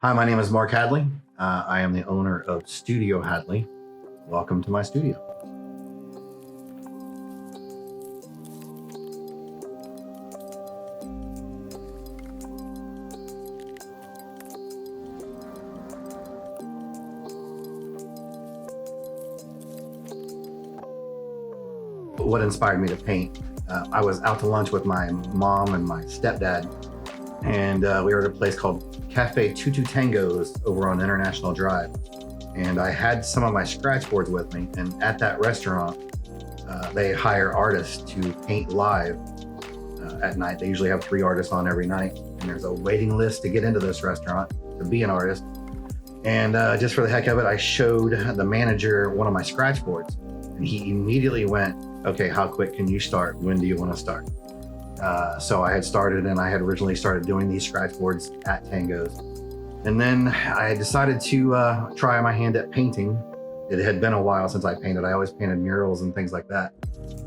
Hi, my name is Mark Hadley. I am the owner of Studio Hadley. Welcome to my studio. What inspired me to paint? I was out to lunch with my mom and my stepdad, and we were at a place called Cafe Tutu Tangos over on International Drive. And I had some of my scratch boards with me, and at that restaurant, they hire artists to paint live at night. They usually have 3 artists on every night, and there's a waiting list to get into this restaurant to be an artist. And just for the heck of it, I showed the manager one of my scratch boards, and he immediately went, "Okay, how quick can you start? When do you want to start?" So I had started, and I had originally started doing these scratch boards at Tangos. And then I decided to try my hand at painting. It had been a while since I painted. I always painted murals and things like that.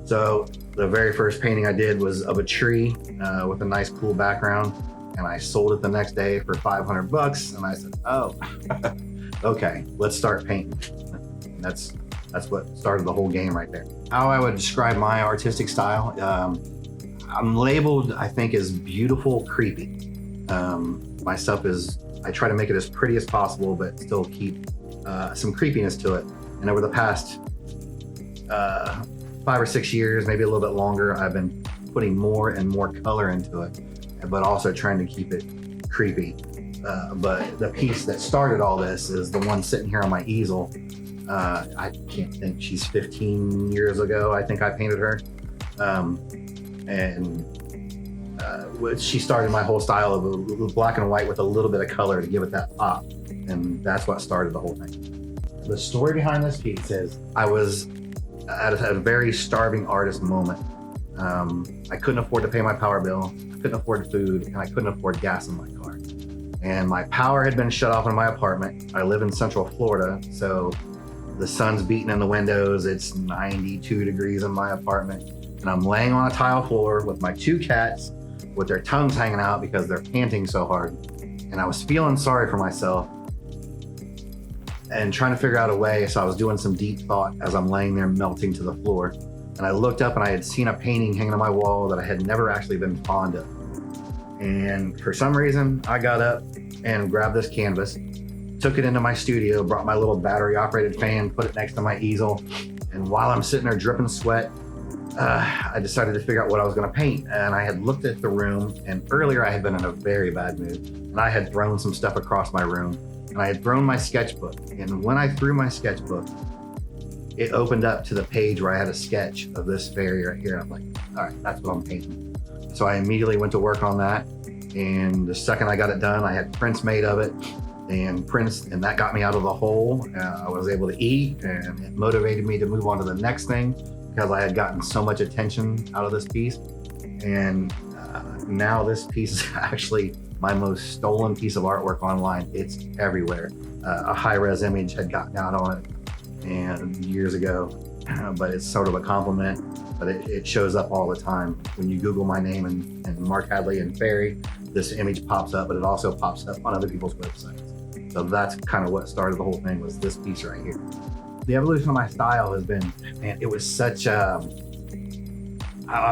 So the very first painting I did was of a tree with a nice cool background, and I sold it the next day for $500. And I said, "Oh, okay, let's start painting." And that's what started the whole game right there. How I would describe my artistic style, I'm labeled, I think, as beautiful creepy. My stuff is, I try to make it as pretty as possible, but still keep some creepiness to it. And over the past 5 or 6 years, maybe a little bit longer, I've been putting more and more color into it, but also trying to keep it creepy. But the piece that started all this is the one sitting here on my easel. I can't think, she's 15 years ago, I think I painted her. She started my whole style of black and white with a little bit of color to give it that pop. And that's what started the whole thing. The story behind this piece is I was at a very starving artist moment. I couldn't afford to pay my power bill, I couldn't afford food, and I couldn't afford gas in my car. And my power had been shut off in my apartment. I live in Central Florida, so the sun's beating in the windows. It's 92 degrees in my apartment. And I'm laying on a tile floor with my 2 cats with their tongues hanging out because they're panting so hard. And I was feeling sorry for myself and trying to figure out a way. So I was doing some deep thought as I'm laying there melting to the floor. And I looked up and I had seen a painting hanging on my wall that I had never actually been fond of. And for some reason, I got up and grabbed this canvas, took it into my studio, brought my little battery operated fan, put it next to my easel. And while I'm sitting there dripping sweat, I decided to figure out what I was going to paint. And I had looked at the room, and earlier I had been in a very bad mood, and I had thrown some stuff across my room, and I had thrown my sketchbook. And when I threw my sketchbook, it opened up to the page where I had a sketch of this fairy right here. And I'm like, all right, that's what I'm painting. So I immediately went to work on that. And the second I got it done, I had prints made of it, and that got me out of the hole. I was able to eat, and it motivated me to move on to the next thing, because I had gotten so much attention out of this piece. And now this piece is actually my most stolen piece of artwork online. It's everywhere. A high-res image had gotten out on it and years ago, but it's sort of a compliment, but it shows up all the time. When you Google my name and Mark Hadley and fairy, this image pops up, but it also pops up on other people's websites. So that's kind of what started the whole thing, was this piece right here. The evolution of my style has been, man, it was such I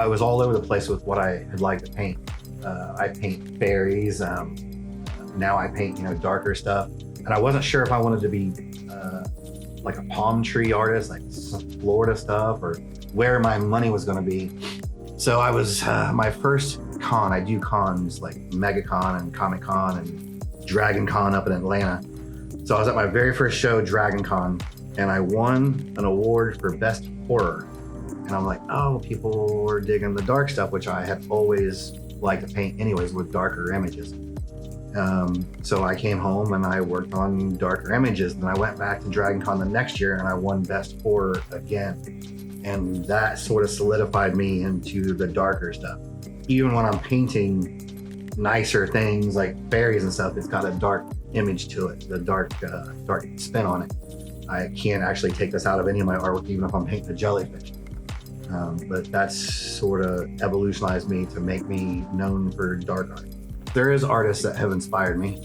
was all over the place with what I had liked to paint. I paint fairies. Now I paint, darker stuff. And I wasn't sure if I wanted to be like a palm tree artist, like some Florida stuff, or where my money was going to be. So I was, my first con, I do cons like MegaCon and Comic Con and Dragon Con up in Atlanta. So I was at my very first show, Dragon Con, and I won an award for best horror. And I'm like, oh, people were digging the dark stuff, which I have always liked to paint anyways, with darker images. So I came home and I worked on darker images. And I went back to Dragon Con the next year and I won best horror again. And that sort of solidified me into the darker stuff. Even when I'm painting nicer things like fairies and stuff, it's got a dark image to it, the dark spin on it. I can't actually take this out of any of my artwork, even if I'm painting a jellyfish. But that's sort of evolutionized me to make me known for dark art. There is artists that have inspired me.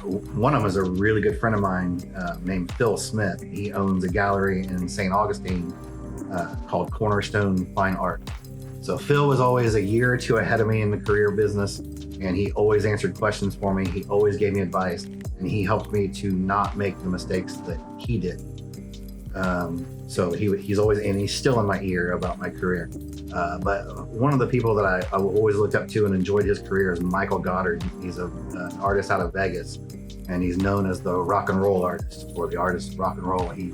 one of them is a really good friend of mine named Phil Smith. He owns a gallery in St. Augustine called Cornerstone Fine Art. So Phil was always a year or two ahead of me in the career business, and he always answered questions for me. He always gave me advice, and he helped me to not make the mistakes that he did. So he's always, and he's still in my ear about my career. But one of the people that I always looked up to and enjoyed his career is Michael Goddard. He's an artist out of Vegas, and he's known as the rock and roll artist, or the artist of rock and roll. He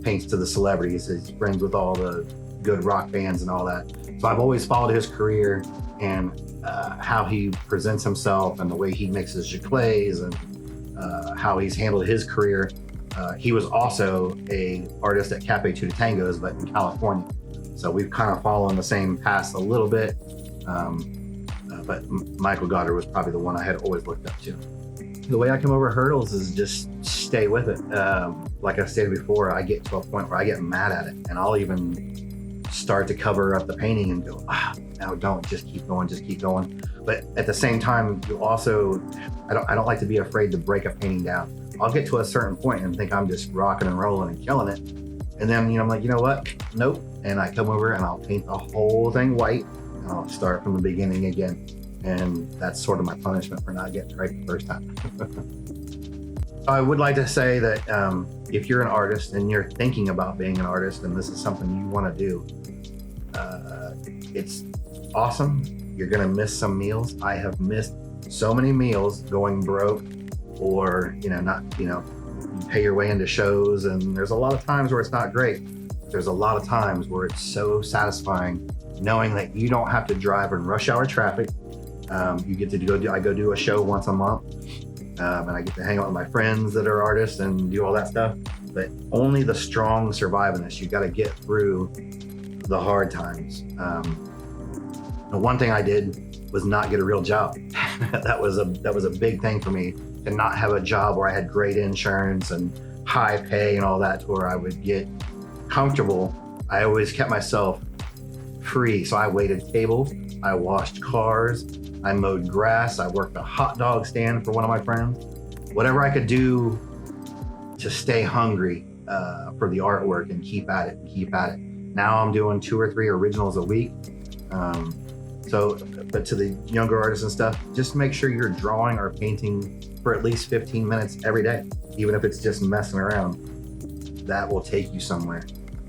paints to the celebrities. He's friends with all the good rock bands and all that. So I've always followed his career and how he presents himself and the way he mixes giclées and how he's handled his career. He was also a artist at Cafe Two Tangos, but in California. So we've kind of followed the same path a little bit. But Michael Goddard was probably the one I had always looked up to. The way I come over hurdles is just stay with it. Like I stated before, I get to a point where I get mad at it, and I'll even start to cover up the painting and go, no, don't, just keep going, just keep going. But at the same time, you also, I don't like to be afraid to break a painting down. I'll get to a certain point and think I'm just rocking and rolling and killing it. And then, I'm like, you know what? Nope. And I come over and I'll paint the whole thing white, and I'll start from the beginning again. And that's sort of my punishment for not getting it right the first time. I would like to say that if you're an artist and you're thinking about being an artist and this is something you want to do, it's awesome. You're going to miss some meals. I have missed so many meals going broke, or, you pay your way into shows, and there's a lot of times where it's not great. There's a lot of times where it's so satisfying knowing that you don't have to drive in rush hour traffic. You get to I go do a show once a month, and I get to hang out with my friends that are artists and do all that stuff. But only the strong survive in this. You got to get through the hard times. The one thing I did was not get a real job. that was a big thing for me, to not have a job where I had great insurance and high pay and all that, to where I would get comfortable. I always kept myself free. So I waited tables, I washed cars, I mowed grass, I worked a hot dog stand for one of my friends. Whatever I could do to stay hungry for the artwork and keep at it. Now I'm doing 2 or 3 originals a week. But to the younger artists and stuff, just make sure you're drawing or painting for at least 15 minutes every day, even if it's just messing around. That will take you somewhere.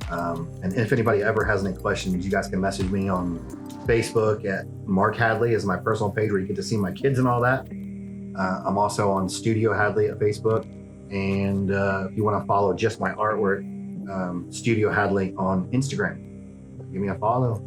And if anybody ever has any questions, you guys can message me on Facebook at Mark Hadley is my personal page, where you get to see my kids and all that. I'm also on Studio Hadley at Facebook. And if you want to follow just my artwork, Studio Hadley on Instagram. Give me a follow.